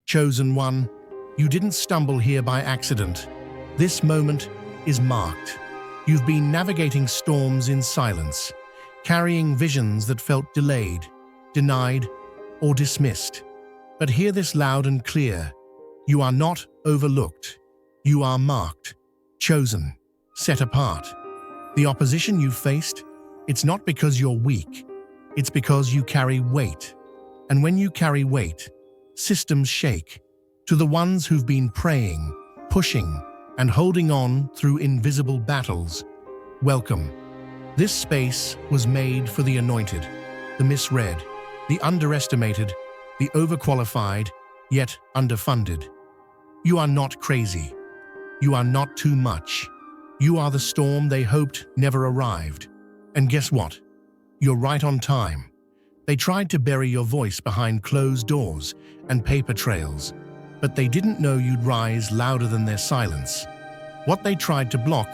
Chosen one, you didn't stumble here by accident. This moment is marked. You've been navigating storms in silence, carrying visions that felt delayed, denied, or dismissed. But hear this loud and clear. You are not overlooked. You are marked, chosen, set apart. The opposition you faced, it's not because you're weak. It's because you carry weight. And when you carry weight, systems shake. To the ones who've been praying, pushing, and holding on through invisible battles, welcome. This space was made for the anointed, the misread, the underestimated, the overqualified, yet underfunded. You are not crazy. You are not too much. You are the storm they hoped never arrived. And guess what? You're right on time. They tried to bury your voice behind closed doors and paper trails, but they didn't know you'd rise louder than their silence. What they tried to block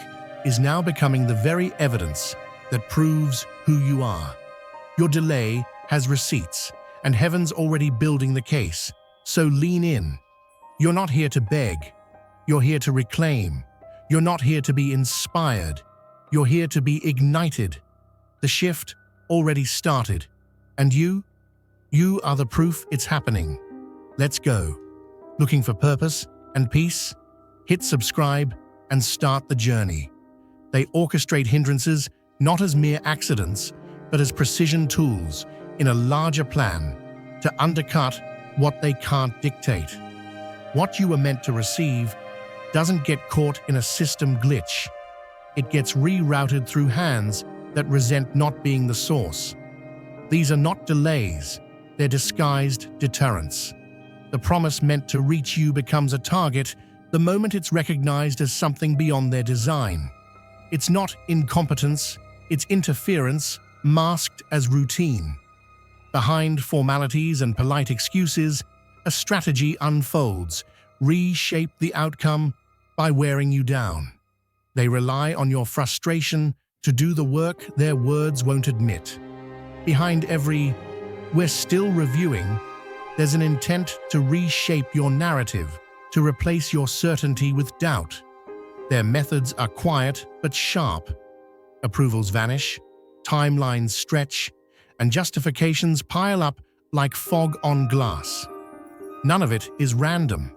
is now becoming the very evidence that proves who you are. Your delay has receipts, and heaven's already building the case, so lean in. You're not here to beg. You're here to reclaim. You're not here to be inspired. You're here to be ignited. The shift already started. And you are the proof it's happening. Let's go. Looking for purpose and peace? Hit subscribe and start the journey. They orchestrate hindrances not as mere accidents, but as precision tools in a larger plan to undercut what they can't dictate. What you were meant to receive doesn't get caught in a system glitch. It gets rerouted through hands that resent not being the source. These are not delays, they're disguised deterrents. The promise meant to reach you becomes a target the moment it's recognized as something beyond their design. It's not incompetence, it's interference masked as routine. Behind formalities and polite excuses, a strategy unfolds, reshape the outcome by wearing you down. They rely on your frustration to do the work their words won't admit. Behind every "we're still reviewing," there's an intent to reshape your narrative, to replace your certainty with doubt. Their methods are quiet but sharp. Approvals vanish, timelines stretch, and justifications pile up like fog on glass. None of it is random.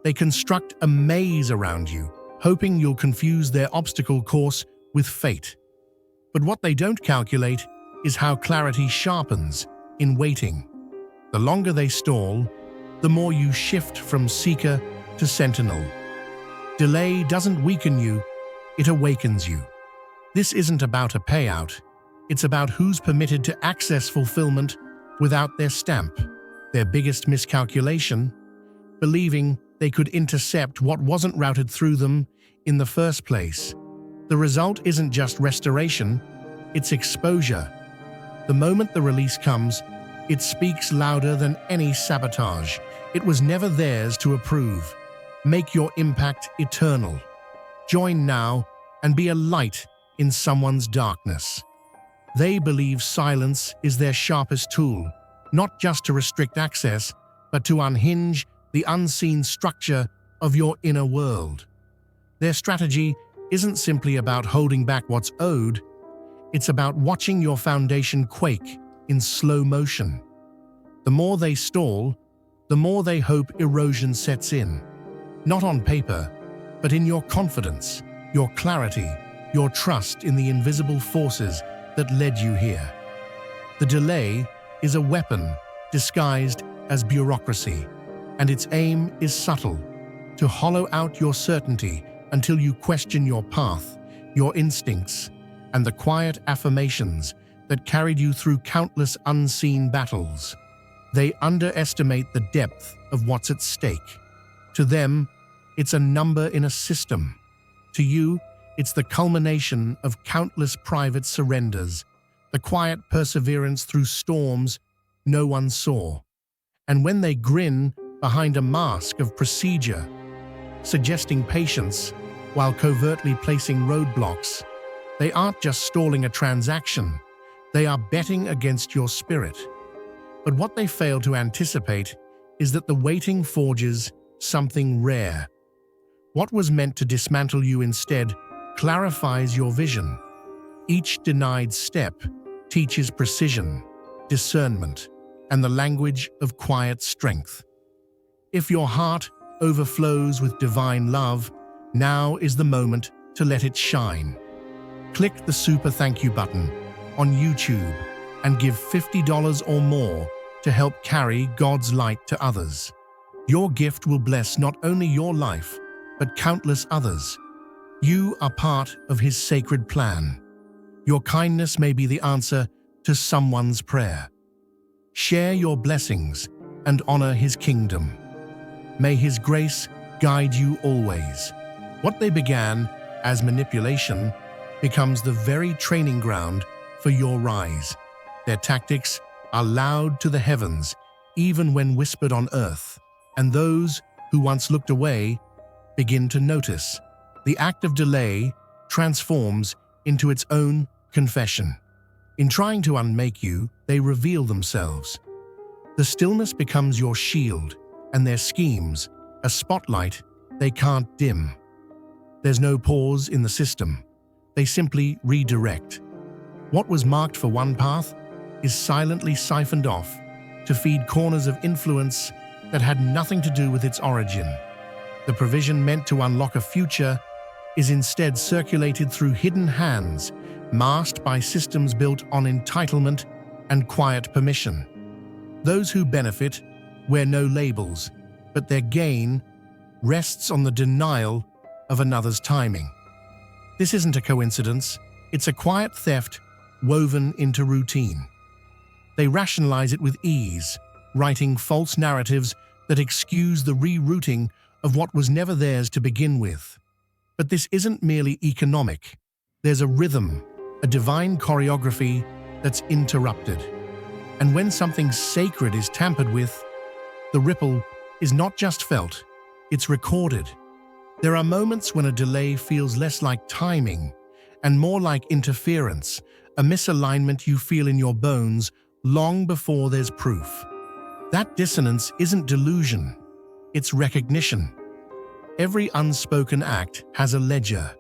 They construct a maze around you, hoping you'll confuse their obstacle course with fate. But what they don't calculate is how clarity sharpens in waiting. The longer they stall, the more you shift from seeker to sentinel. Delay doesn't weaken you, it awakens you. This isn't about a payout, it's about who's permitted to access fulfillment without their stamp. Their biggest miscalculation, believing they could intercept what wasn't routed through them in the first place. The result isn't just restoration, it's exposure. The moment the release comes, it speaks louder than any sabotage. It was never theirs to approve. Make your impact eternal. Join now and be a light in someone's darkness. They believe silence is their sharpest tool, not just to restrict access, but to unhinge the unseen structure of your inner world. Their strategy isn't simply about holding back what's owed, it's about watching your foundation quake in slow motion. The more they stall, the more they hope erosion sets in. Not on paper, but in your confidence, your clarity, your trust in the invisible forces that led you here. The delay is a weapon disguised as bureaucracy, and its aim is subtle, to hollow out your certainty until you question your path, your instincts, and the quiet affirmations that carried you through countless unseen battles. They underestimate the depth of what's at stake. To them, it's a number in a system. To you, it's the culmination of countless private surrenders, the quiet perseverance through storms no one saw. And when they grin behind a mask of procedure, suggesting patience while covertly placing roadblocks, they aren't just stalling a transaction, they are betting against your spirit. But what they fail to anticipate is that the waiting forges something rare. What was meant to dismantle you instead clarifies your vision. Each denied step teaches precision, discernment, and the language of quiet strength. If your heart overflows with divine love, now is the moment to let it shine. Click the super thank you button on YouTube and give $50 or more to help carry God's light to others. Your gift will bless not only your life, but countless others. You are part of His sacred plan. Your kindness may be the answer to someone's prayer. Share your blessings and honor His kingdom. May His grace guide you always. What they began as manipulation becomes the very training ground for your rise. Their tactics are loud to the heavens, even when whispered on earth, and those who once looked away begin to notice. The act of delay transforms into its own confession. In trying to unmake you, they reveal themselves. The stillness becomes your shield, and their schemes, a spotlight they can't dim. There's no pause in the system. They simply redirect. What was marked for one path is silently siphoned off to feed corners of influence that had nothing to do with its origin. The provision meant to unlock a future is instead circulated through hidden hands, masked by systems built on entitlement and quiet permission. Those who benefit wear no labels, but their gain rests on the denial of another's timing. This isn't a coincidence, it's a quiet theft woven into routine. They rationalize it with ease, writing false narratives that excuse the rerouting of what was never theirs to begin with. But this isn't merely economic. There's a rhythm, a divine choreography that's interrupted. And when something sacred is tampered with, the ripple is not just felt, it's recorded. There are moments when a delay feels less like timing and more like interference, a misalignment you feel in your bones long before there's proof. That dissonance isn't delusion, it's recognition. Every unspoken act has a ledger.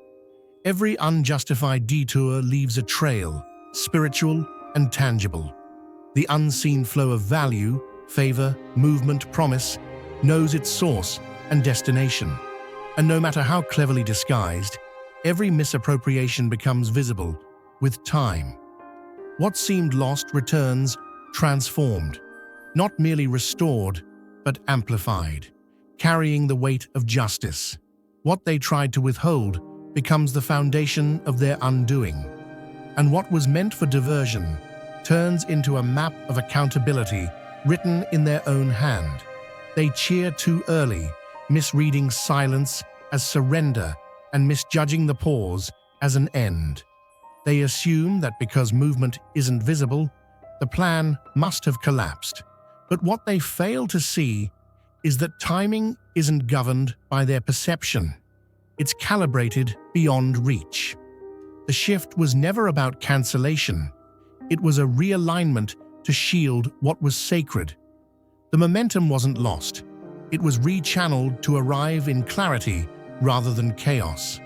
Every unjustified detour leaves a trail, spiritual and tangible. The unseen flow of value, favor, movement, promise, knows its source and destination. And no matter how cleverly disguised, every misappropriation becomes visible with time. What seemed lost returns transformed, not merely restored, but amplified, carrying the weight of justice. What they tried to withhold becomes the foundation of their undoing. And what was meant for diversion turns into a map of accountability written in their own hand. They cheer too early, misreading silence as surrender and misjudging the pause as an end. They assume that because movement isn't visible, the plan must have collapsed. But what they fail to see is that timing isn't governed by their perception. It's calibrated beyond reach. The shift was never about cancellation. It was a realignment to shield what was sacred. The momentum wasn't lost. It was rechanneled to arrive in clarity rather than chaos.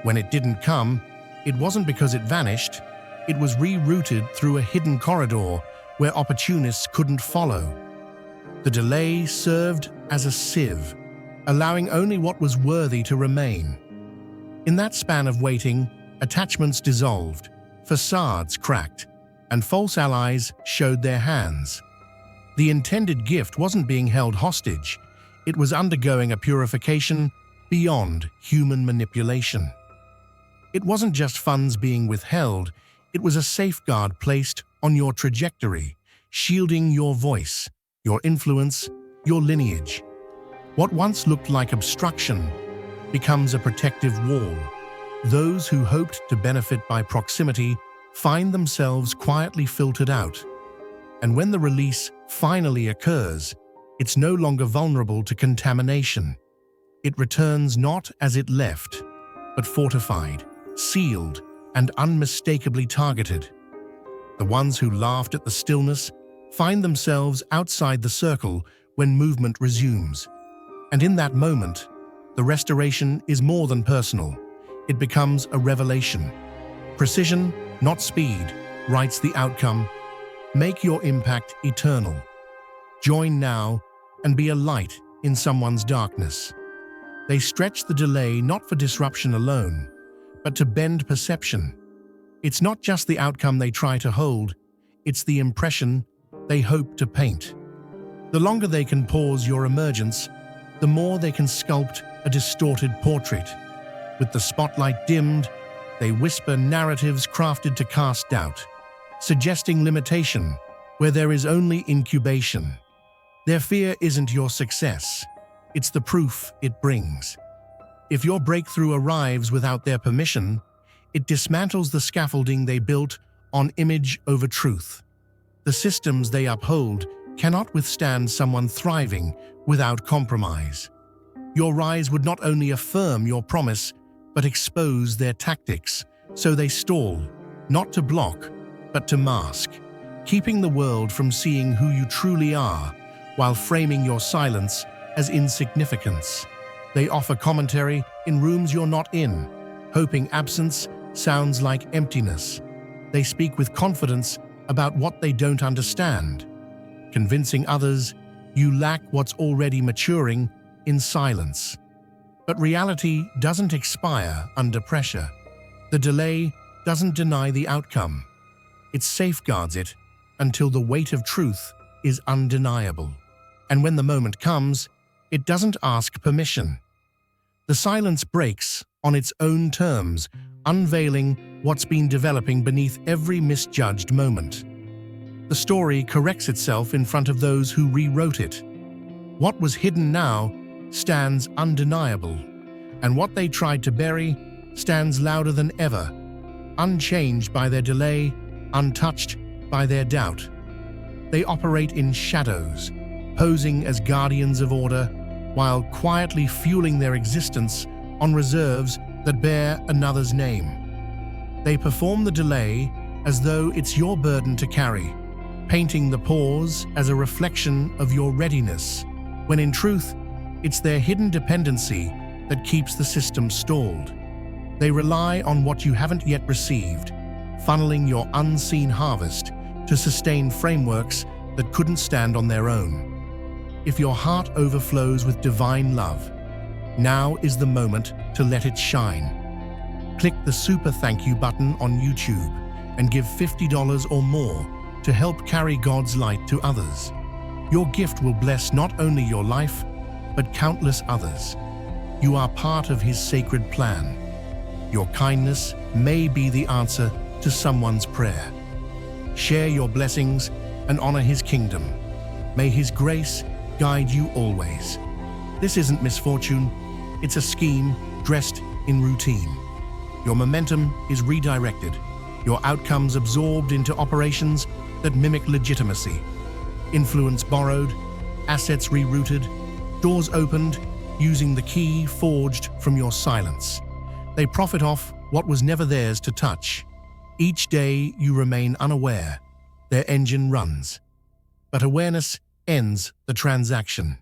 When it didn't come, it wasn't because it vanished. It was rerouted through a hidden corridor where opportunists couldn't follow. The delay served as a sieve, allowing only what was worthy to remain. In that span of waiting, attachments dissolved, facades cracked, and false allies showed their hands. The intended gift wasn't being held hostage. It was undergoing a purification beyond human manipulation. It wasn't just funds being withheld, it was a safeguard placed on your trajectory, shielding your voice, your influence, your lineage. What once looked like obstruction becomes a protective wall. Those who hoped to benefit by proximity find themselves quietly filtered out. And when the release finally occurs, it's no longer vulnerable to contamination. It returns not as it left, but fortified, sealed, and unmistakably targeted. The ones who laughed at the stillness find themselves outside the circle when movement resumes. And in that moment, the restoration is more than personal. It becomes a revelation. Precision, not speed, writes the outcome. Make your impact eternal. Join now and be a light in someone's darkness. They stretch the delay not for disruption alone, but to bend perception. It's not just the outcome they try to hold, it's the impression they hope to paint. The longer they can pause your emergence, the more they can sculpt a distorted portrait. With the spotlight dimmed, they whisper narratives crafted to cast doubt, suggesting limitation where there is only incubation. Their fear isn't your success, it's the proof it brings. If your breakthrough arrives without their permission, it dismantles the scaffolding they built on image over truth. The systems they uphold cannot withstand someone thriving without compromise. Your rise would not only affirm your promise, but expose their tactics, so they stall, not to block, but to mask, keeping the world from seeing who you truly are, while framing your silence as insignificance. They offer commentary in rooms you're not in, hoping absence sounds like emptiness. They speak with confidence about what they don't understand, convincing others you lack what's already maturing in silence. But reality doesn't expire under pressure. The delay doesn't deny the outcome. It safeguards it until the weight of truth is undeniable. And when the moment comes, it doesn't ask permission. The silence breaks on its own terms, unveiling what's been developing beneath every misjudged moment. The story corrects itself in front of those who rewrote it. What was hidden now stands undeniable, and what they tried to bury stands louder than ever, unchanged by their delay, untouched by their doubt. They operate in shadows, posing as guardians of order, while quietly fueling their existence on reserves that bear another's name. They perform the delay as though it's your burden to carry, painting the pause as a reflection of your readiness, when in truth, it's their hidden dependency that keeps the system stalled. They rely on what you haven't yet received, funneling your unseen harvest to sustain frameworks that couldn't stand on their own. If your heart overflows with divine love, now is the moment to let it shine. Click the super thank you button on YouTube and give $50 or more to help carry God's light to others. Your gift will bless not only your life, but countless others. You are part of His sacred plan. Your kindness may be the answer to someone's prayer. Share your blessings and honor His kingdom. May His grace guide you always. This isn't misfortune, it's a scheme dressed in routine. Your momentum is redirected, your outcomes absorbed into operations that mimic legitimacy. Influence borrowed, assets rerouted, doors opened using the key forged from your silence. They profit off what was never theirs to touch. Each day you remain unaware, their engine runs. But awareness ends the transaction.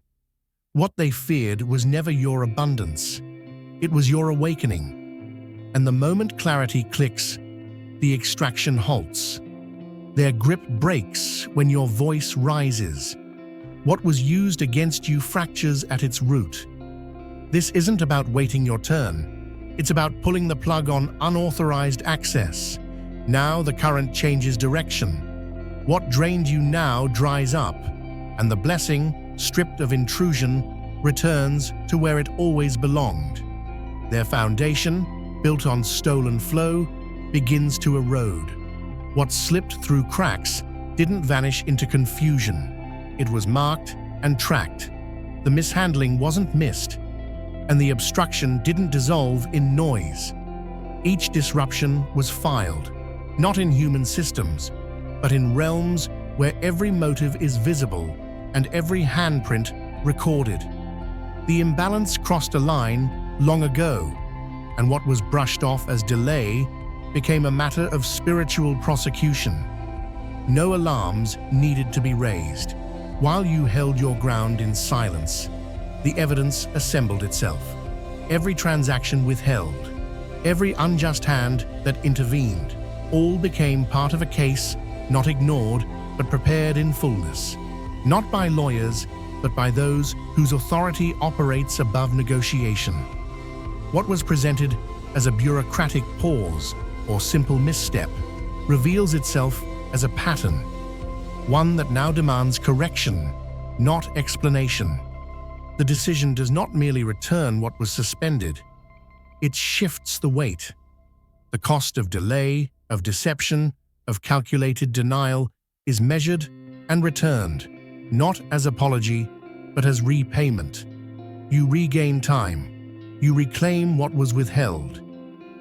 What they feared was never your abundance. It was your awakening. And the moment clarity clicks, the extraction halts. Their grip breaks when your voice rises. What was used against you fractures at its root. This isn't about waiting your turn. It's about pulling the plug on unauthorized access. Now the current changes direction. What drained you now dries up, and the blessing, stripped of intrusion, returns to where it always belonged. Their foundation, built on stolen flow, begins to erode. What slipped through cracks didn't vanish into confusion. It was marked and tracked. The mishandling wasn't missed, and the obstruction didn't dissolve in noise. Each disruption was filed, not in human systems, but in realms where every motive is visible and every handprint recorded. The imbalance crossed a line long ago, and what was brushed off as delay became a matter of spiritual prosecution. No alarms needed to be raised. While you held your ground in silence, the evidence assembled itself. Every transaction withheld, every unjust hand that intervened, all became part of a case not ignored but prepared in fullness, not by lawyers but by those whose authority operates above negotiation. What was presented as a bureaucratic pause or simple misstep reveals itself as a pattern, one that now demands correction, not explanation. The decision does not merely return what was suspended, it shifts the weight. The cost of delay, of deception, of calculated denial is measured and returned, not as apology, but as repayment. You regain time. You reclaim what was withheld.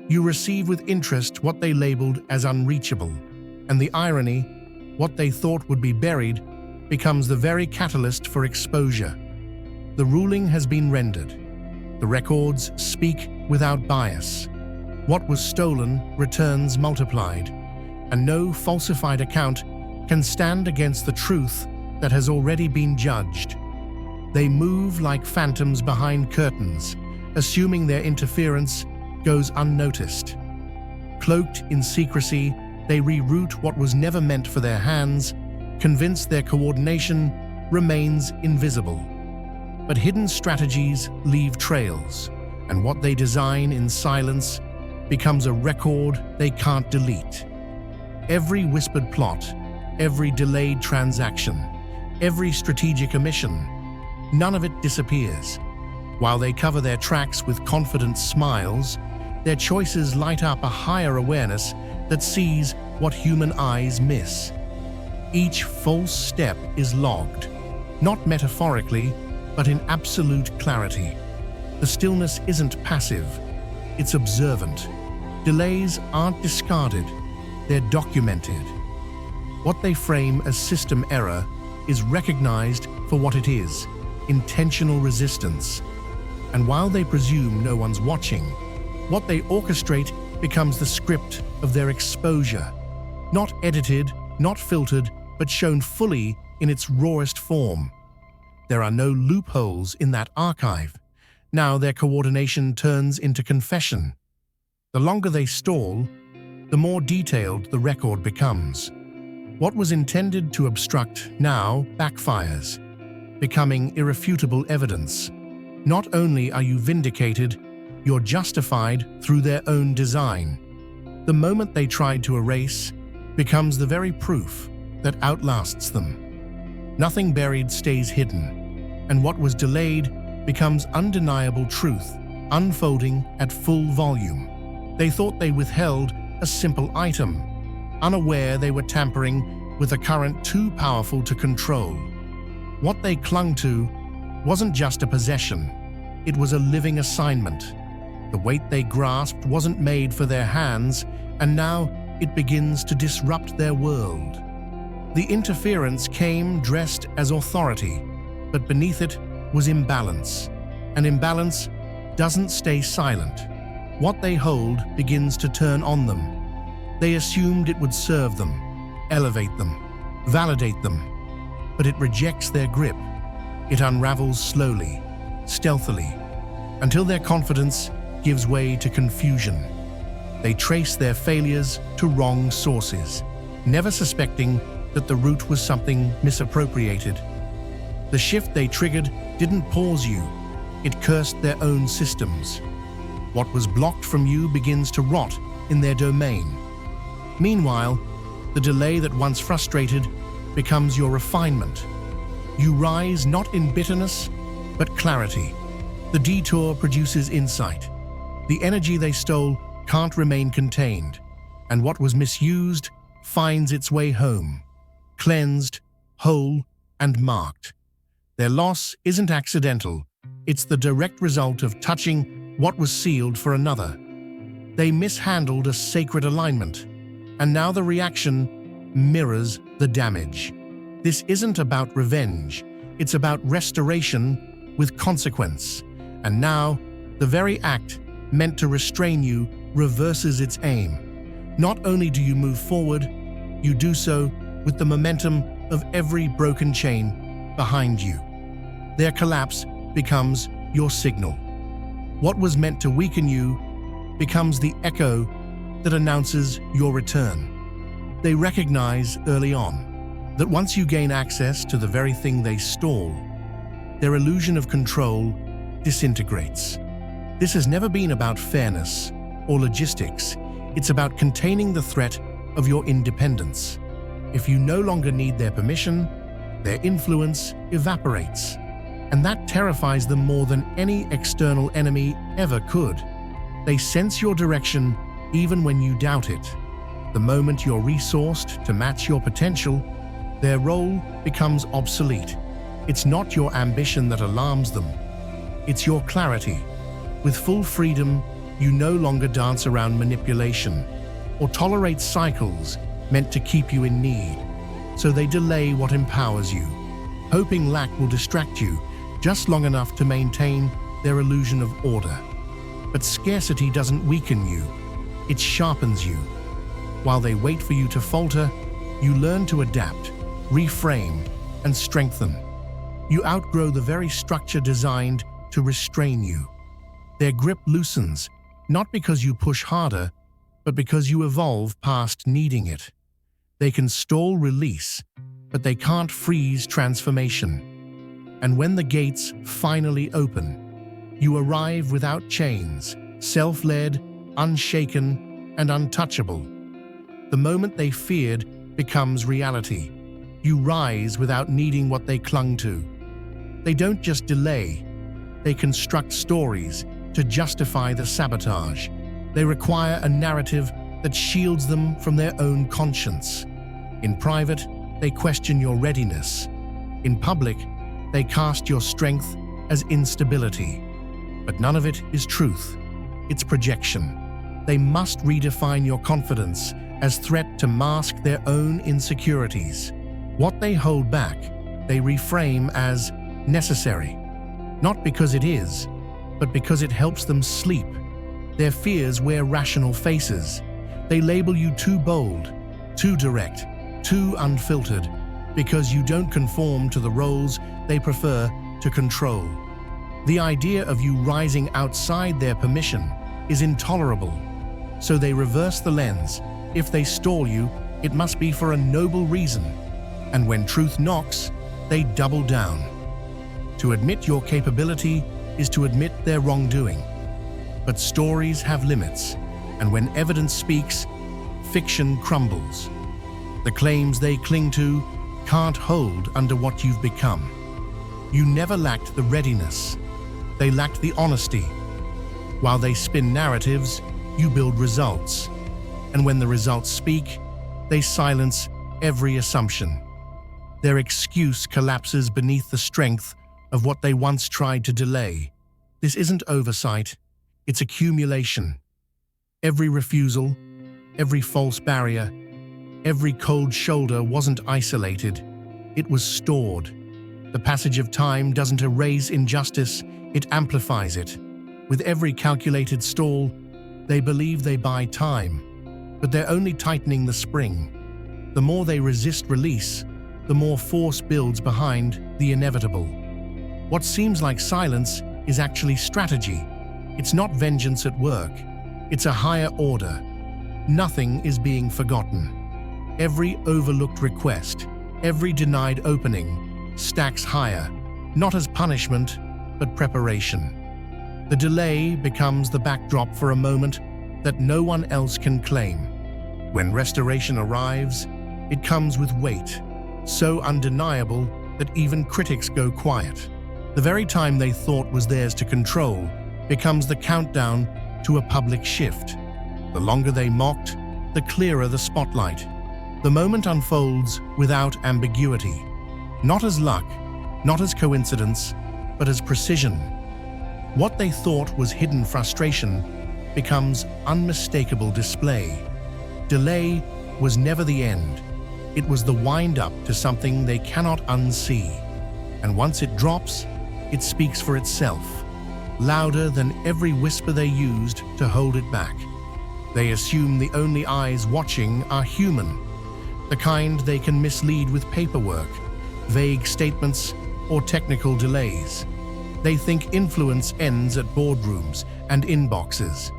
You receive with interest what they labeled as unreachable. And the irony, what they thought would be buried, becomes the very catalyst for exposure. The ruling has been rendered. The records speak without bias. What was stolen returns multiplied, and no falsified account can stand against the truth that has already been judged. They move like phantoms behind curtains, assuming their interference goes unnoticed. Cloaked in secrecy, they reroute what was never meant for their hands, convinced their coordination remains invisible. But hidden strategies leave trails, and what they design in silence becomes a record they can't delete. Every whispered plot, every delayed transaction, every strategic omission, none of it disappears. While they cover their tracks with confident smiles, their choices light up a higher awareness that sees what human eyes miss. Each false step is logged, not metaphorically, but in absolute clarity. The stillness isn't passive, it's observant. Delays aren't discarded, they're documented. What they frame as system error is recognized for what it is, intentional resistance. And while they presume no one's watching, what they orchestrate becomes the script of their exposure. Not edited, not filtered, but shown fully in its rawest form. There are no loopholes in that archive. Now their coordination turns into confession. The longer they stall, the more detailed the record becomes. What was intended to obstruct now backfires, becoming irrefutable evidence. Not only are you vindicated, you're justified through their own design. The moment they tried to erase becomes the very proof that outlasts them. Nothing buried stays hidden, and what was delayed becomes undeniable truth, unfolding at full volume. They thought they withheld a simple item, unaware they were tampering with a current too powerful to control. What they clung to wasn't just a possession, it was a living assignment. The weight they grasped wasn't made for their hands, and now it begins to disrupt their world. The interference came dressed as authority, but beneath it was imbalance. And imbalance doesn't stay silent. What they hold begins to turn on them. They assumed it would serve them, elevate them, validate them, but it rejects their grip. It unravels slowly, stealthily, until their confidence gives way to confusion. They trace their failures to wrong sources, never suspecting that the root was something misappropriated. The shift they triggered didn't pause you, it cursed their own systems. What was blocked from you begins to rot in their domain. Meanwhile, the delay that once frustrated becomes your refinement. You rise not in bitterness, but clarity. The detour produces insight. The energy they stole can't remain contained, and what was misused finds its way home, cleansed, whole, and marked. Their loss isn't accidental, it's the direct result of touching what was sealed for another. They mishandled a sacred alignment, and now the reaction mirrors the damage. This isn't about revenge, it's about restoration with consequence. And now, the very act meant to restrain you reverses its aim. Not only do you move forward, you do so with the momentum of every broken chain behind you. Their collapse becomes your signal. What was meant to weaken you becomes the echo that announces your return. They recognize early on that once you gain access to the very thing they stole, their illusion of control disintegrates. This has never been about fairness or logistics. It's about containing the threat of your independence. If you no longer need their permission, their influence evaporates. And that terrifies them more than any external enemy ever could. They sense your direction even when you doubt it. The moment you're resourced to match your potential, their role becomes obsolete. It's not your ambition that alarms them. It's your clarity. With full freedom, you no longer dance around manipulation or tolerate cycles meant to keep you in need. So they delay what empowers you, hoping lack will distract you just long enough to maintain their illusion of order. But scarcity doesn't weaken you, it sharpens you. While they wait for you to falter, you learn to adapt, reframe, and strengthen. You outgrow the very structure designed to restrain you. Their grip loosens, not because you push harder, but because you evolve past needing it. They can stall release, but they can't freeze transformation. And when the gates finally open, you arrive without chains, self-led, unshaken, and untouchable. The moment they feared becomes reality. You rise without needing what they clung to. They don't just delay, they construct stories to justify the sabotage. They require a narrative that shields them from their own conscience. In private, they question your readiness. In public, they cast your strength as instability. But none of it is truth. It's projection. They must redefine your confidence as threat to mask their own insecurities. What they hold back, they reframe as necessary. Not because it is, but because it helps them sleep. Their fears wear rational faces. They label you too bold, too direct, too unfiltered, because you don't conform to the roles they prefer to control. The idea of you rising outside their permission is intolerable, so they reverse the lens. If they stall you, it must be for a noble reason. And when truth knocks, they double down. To admit your capability is to admit their wrongdoing. But stories have limits, and when evidence speaks, fiction crumbles. The claims they cling to can't hold under what you've become. You never lacked the readiness. They lacked the honesty. While they spin narratives, you build results. And when the results speak, they silence every assumption. Their excuse collapses beneath the strength of what they once tried to delay. This isn't oversight, it's accumulation. Every refusal, every false barrier, every cold shoulder wasn't isolated, it was stored. The passage of time doesn't erase injustice, it amplifies it. With every calculated stall, they believe they buy time, but they're only tightening the spring. The more they resist release, the more force builds behind the inevitable. What seems like silence is actually strategy. It's not vengeance at work, it's a higher order. Nothing is being forgotten. Every overlooked request, every denied opening, stacks higher, not as punishment, but preparation. The delay becomes the backdrop for a moment that no one else can claim. When restoration arrives, it comes with weight, so undeniable that even critics go quiet. The very time they thought was theirs to control becomes the countdown to a public shift. The longer they mocked, the clearer the spotlight. The moment unfolds without ambiguity, not as luck, not as coincidence, but as precision. What they thought was hidden frustration becomes unmistakable display. Delay was never the end. It was the wind-up to something they cannot unsee. And once it drops, it speaks for itself, louder than every whisper they used to hold it back. They assume the only eyes watching are human, the kind they can mislead with paperwork, vague statements, or technical delays. They think influence ends at boardrooms and inboxes.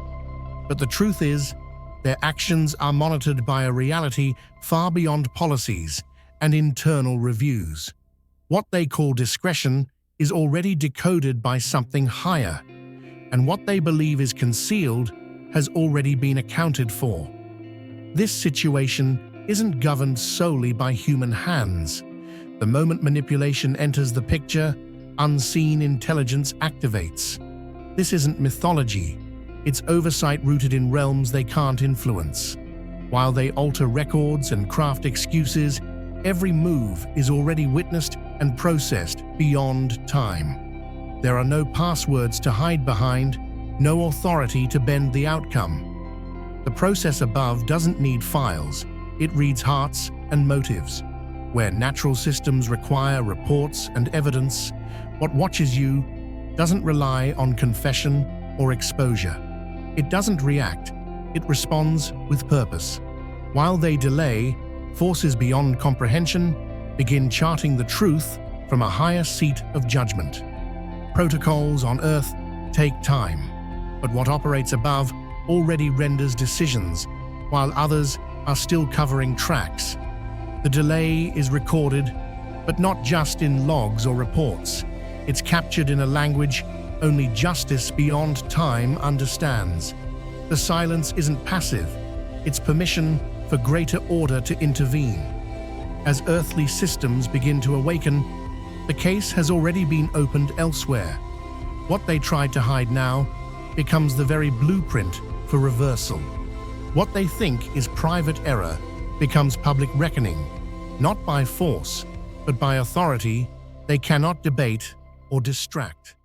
But the truth is, their actions are monitored by a reality far beyond policies and internal reviews. What they call discretion is already decoded by something higher, and what they believe is concealed has already been accounted for. This situation isn't governed solely by human hands. The moment manipulation enters the picture, unseen intelligence activates. This isn't mythology. It's oversight rooted in realms they can't influence. While they alter records and craft excuses, every move is already witnessed and processed beyond time. There are no passwords to hide behind, no authority to bend the outcome. The process above doesn't need files. It reads hearts and motives. Where natural systems require reports and evidence, what watches you doesn't rely on confession or exposure. It doesn't react, it responds with purpose. While they delay, forces beyond comprehension begin charting the truth from a higher seat of judgment. Protocols on Earth take time, but what operates above already renders decisions, while others are still covering tracks. The delay is recorded, but not just in logs or reports. It's captured in a language only justice beyond time understands. The silence isn't passive, it's permission for greater order to intervene. As earthly systems begin to awaken, the case has already been opened elsewhere. What they tried to hide now becomes the very blueprint for reversal. What they think is private error becomes public reckoning, not by force, but by authority they cannot debate or distract.